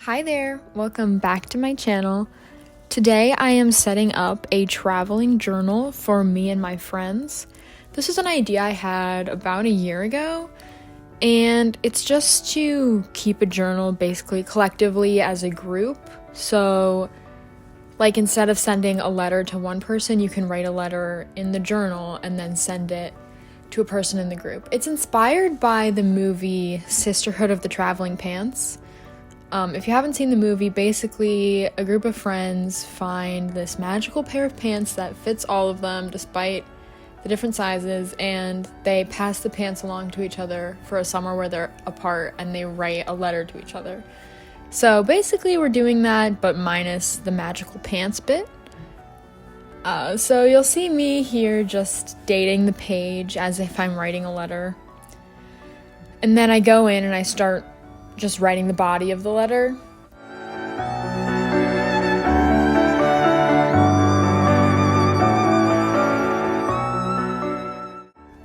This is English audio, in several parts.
Hi there, welcome back to my channel. Today I am setting up a traveling journal for me and my friends. This is an idea I had about a year ago, and it's just to keep a journal basically collectively as a group. So like instead of sending a letter to one person, you can write a letter in the journal and then send it to a person in the group. It's inspired by the movie Sisterhood of the Traveling Pants. If you haven't seen the movie, basically a group of friends find this magical pair of pants that fits all of them despite the different sizes, and they pass the pants along to each other for a summer where they're apart, and they write a letter to each other. So basically we're doing that, but minus the magical pants bit. So you'll see me here just dating the page as if I'm writing a letter. And then I go in and I start just writing the body of the letter.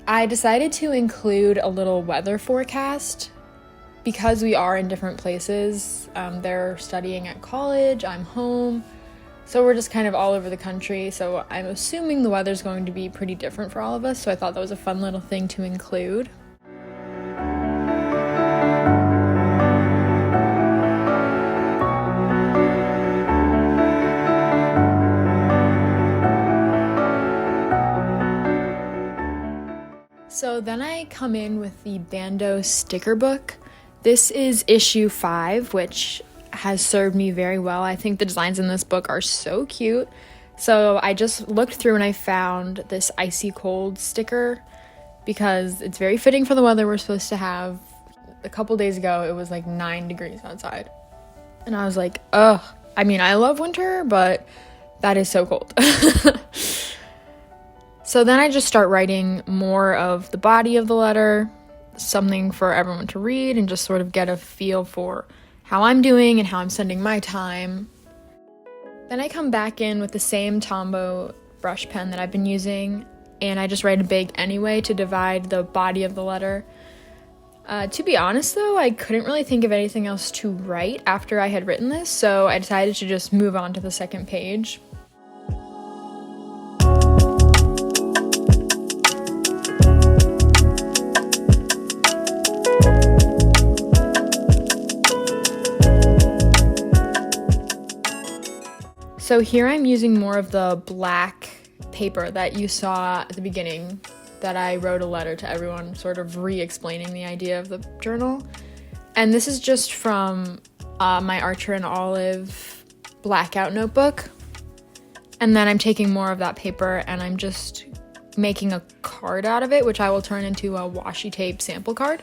I decided to include a little weather forecast because we are in different places. They're studying at college, I'm home, so we're just kind of all over the country, so I'm assuming the weather's going to be pretty different for all of us, so I thought that was a fun little thing to include. So then I come in with the Bando sticker book. This is issue 5, which has served me very well. I think the designs in this book are so cute. So I just looked through and I found this icy cold sticker because it's very fitting for the weather we're supposed to have. A couple days ago, it was like 9 degrees outside. And I was like, ugh. I mean, I love winter, but that is so cold. So then I just start writing more of the body of the letter, something for everyone to read and just sort of get a feel for how I'm doing and how I'm spending my time. Then I come back in with the same Tombow brush pen that I've been using, and I just write a big anyway to divide the body of the letter. To be honest though, I couldn't really think of anything else to write after I had written this, so I decided to just move on to the second page. So here I'm using more of the black paper that you saw at the beginning that I wrote a letter to everyone, sort of re-explaining the idea of the journal. And this is just from my Archer and Olive blackout notebook. And then I'm taking more of that paper and I'm just making a card out of it, which I will turn into a washi tape sample card.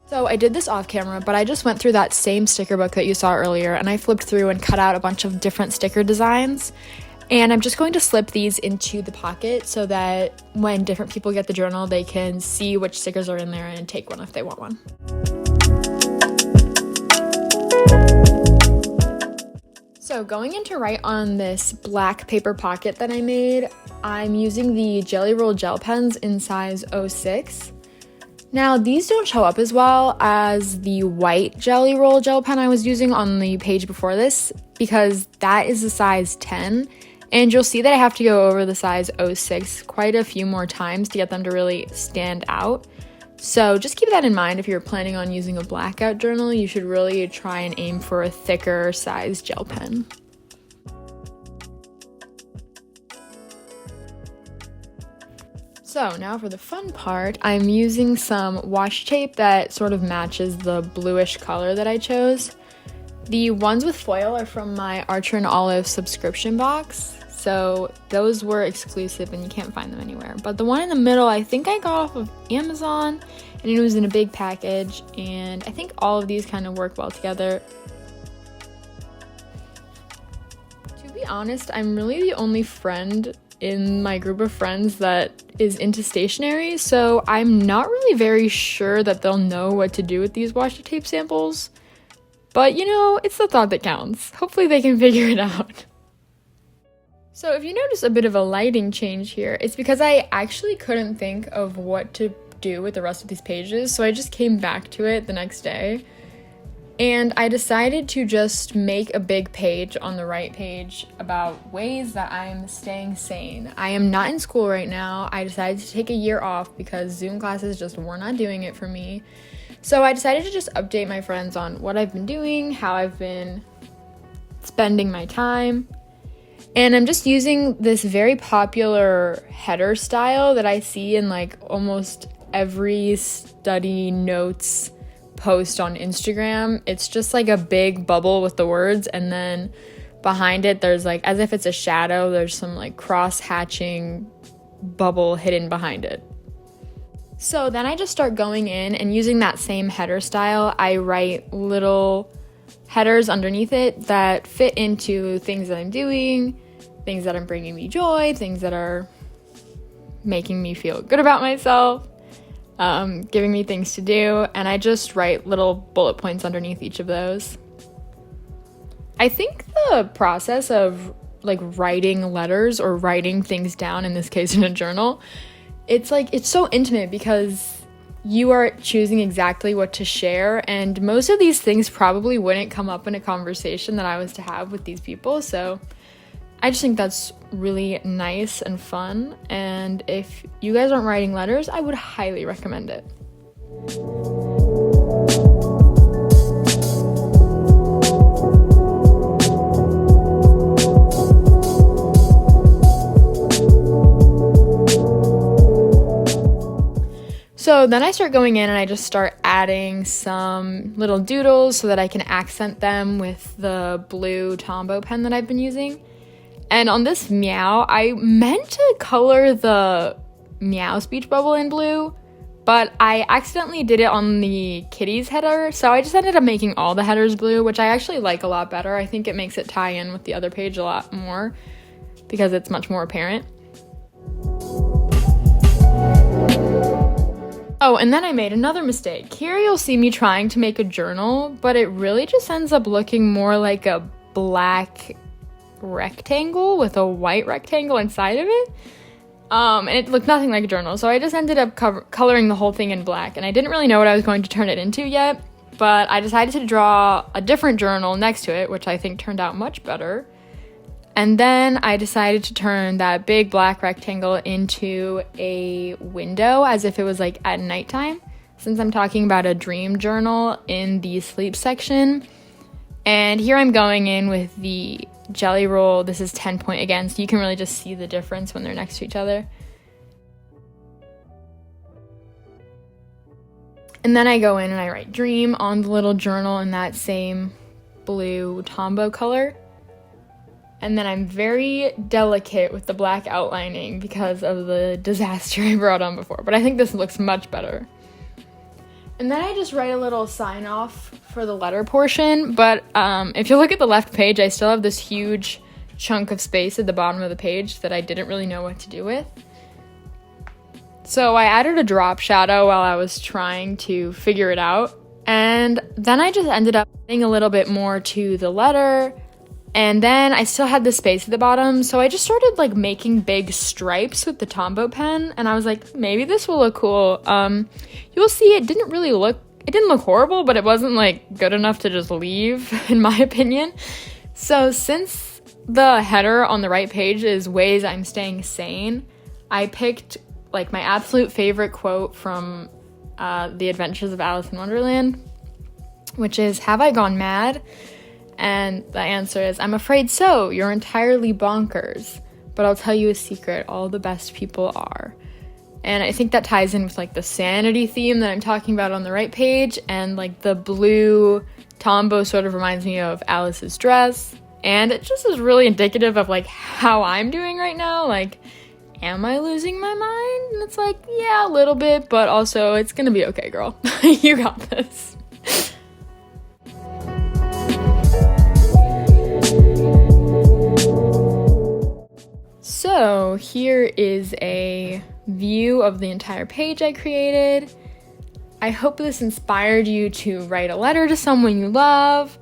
So I did this off camera, but I just went through that same sticker book that you saw earlier and I flipped through and cut out a bunch of different sticker designs. And I'm just going to slip these into the pocket so that when different people get the journal, they can see which stickers are in there and take one if they want one. So going in to write on this black paper pocket that I made, I'm using the Jelly Roll gel pens in size 06. Now, these don't show up as well as the white Jelly Roll gel pen I was using on the page before this because that is a size 10, and you'll see that I have to go over the size 06 quite a few more times to get them to really stand out. So just keep that in mind. If you're planning on using a blackout journal, you should really try and aim for a thicker size gel pen. So now for the fun part, I'm using some washi tape that sort of matches the bluish color that I chose. The ones with foil are from my Archer and Olive subscription box, so those were exclusive and you can't find them anywhere. But the one in the middle I think I got off of Amazon, and it was in a big package, and I think all of these kind of work well together. To be honest, I'm really the only friend in my group of friends that is into stationery, so I'm not really very sure that they'll know what to do with these washi tape samples. But you know, it's the thought that counts. Hopefully they can figure it out. So if you notice a bit of a lighting change here, it's because I actually couldn't think of what to do with the rest of these pages, so I just came back to it the next day. And I decided to just make a big page on the right page about ways that I'm staying sane. I am not in school right now. I decided to take a year off because Zoom classes just were not doing it for me. So I decided to just update my friends on what I've been doing, how I've been spending my time. And I'm just using this very popular header style that I see in like almost every study notes post on Instagram. It's just like a big bubble with the words, and then behind it there's like, as if it's a shadow, there's some like cross-hatching bubble hidden behind it. So then I just start going in and using that same header style, I write little headers underneath it that fit into things that I'm doing, things that are bringing me joy, things that are making me feel good about myself, giving me things to do, and I just write little bullet points underneath each of those. I think the process of like writing letters or writing things down, in this case in a journal, it's so intimate because you are choosing exactly what to share, and most of these things probably wouldn't come up in a conversation that I was to have with these people, so I just think that's really nice and fun, and if you guys aren't writing letters, I would highly recommend it. So then I start going in and I just start adding some little doodles so that I can accent them with the blue Tombow pen that I've been using. And on this meow, I meant to color the meow speech bubble in blue, but I accidentally did it on the kitty's header, so I just ended up making all the headers blue, which I actually like a lot better. I think it makes it tie in with the other page a lot more because it's much more apparent. Oh, and then I made another mistake. Here you'll see me trying to make a journal, but it really just ends up looking more like a black rectangle with a white rectangle inside of it. And it looked nothing like a journal, so I just ended up coloring the whole thing in black, and I didn't really know what I was going to turn it into yet, but I decided to draw a different journal next to it, which I think turned out much better. And then I decided to turn that big black rectangle into a window as if it was like at nighttime, since I'm talking about a dream journal in the sleep section. And here I'm going in with the Jelly Roll. This is 10 point again, so you can really just see the difference when they're next to each other. And then I go in and I write dream on the little journal in that same blue Tombow color. And then I'm very delicate with the black outlining because of the disaster I brought on before. But I think this looks much better. And then I just write a little sign off for the letter portion. But if you look at the left page, I still have this huge chunk of space at the bottom of the page that I didn't really know what to do with. So I added a drop shadow while I was trying to figure it out. And then I just ended up adding a little bit more to the letter. And then I still had the space at the bottom, so I just started like making big stripes with the Tombow pen, and I was like, maybe this will look cool. You'll see it didn't look horrible, but it wasn't like good enough to just leave, in my opinion. So since the header on the right page is ways I'm staying sane, I picked like my absolute favorite quote from The Adventures of Alice in Wonderland, which is, "Have I gone mad?" And the answer is, "I'm afraid so. You're entirely bonkers. But I'll tell you a secret. All the best people are." And I think that ties in with like the sanity theme that I'm talking about on the right page. And like the blue Tombow sort of reminds me of Alice's dress. And it just is really indicative of like how I'm doing right now. Like, am I losing my mind? And it's like, yeah, a little bit. But also, it's gonna be okay, girl. You got this. So here is a view of the entire page I created. I hope this inspired you to write a letter to someone you love,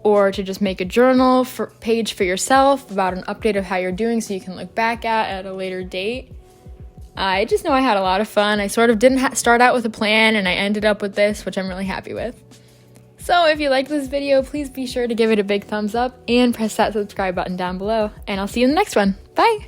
or to just make a journal page for yourself about an update of how you're doing so you can look back at a later date. I just know I had a lot of fun. I sort of didn't start out with a plan, and I ended up with this, which I'm really happy with. So if you liked this video, please be sure to give it a big thumbs up and press that subscribe button down below. And I'll see you in the next one. Bye!